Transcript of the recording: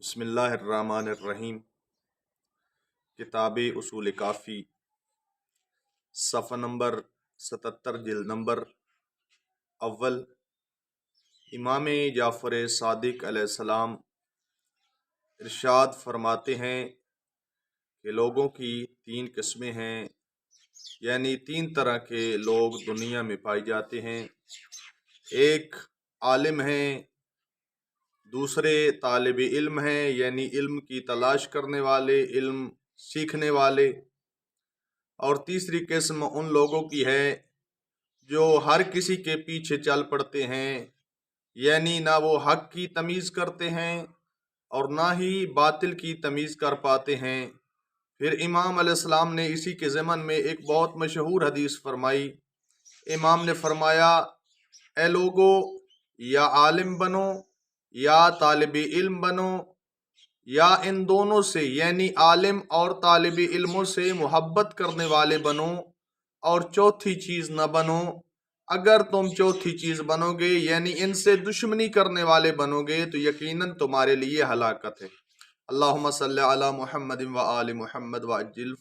بسم اللہ الرحمن الرحیم۔ کتاب اصول کافی، صفحہ نمبر 77، جلد نمبر اول۔ امام جعفر صادق علیہ السلام ارشاد فرماتے ہیں کہ لوگوں کی تین قسمیں ہیں، یعنی تین طرح کے لوگ دنیا میں پائے جاتے ہیں۔ ایک عالم ہیں، دوسرے طالب علم ہیں، یعنی علم کی تلاش کرنے والے، علم سیکھنے والے، اور تیسری قسم ان لوگوں کی ہے جو ہر کسی کے پیچھے چل پڑتے ہیں، یعنی نہ وہ حق کی تمیز کرتے ہیں اور نہ ہی باطل کی تمیز کر پاتے ہیں۔ پھر امام علیہ السلام نے اسی کے ضمن میں ایک بہت مشہور حدیث فرمائی۔ امام نے فرمایا، اے لوگو، یا عالم بنو یا طالب علم بنو، یا ان دونوں سے یعنی عالم اور طالب علموں سے محبت کرنے والے بنو، اور چوتھی چیز نہ بنو۔ اگر تم چوتھی چیز بنو گے یعنی ان سے دشمنی کرنے والے بنو گے تو یقیناً تمہارے لیے ہلاکت ہے۔ اللہم صلی علی محمد و آل محمد وعجل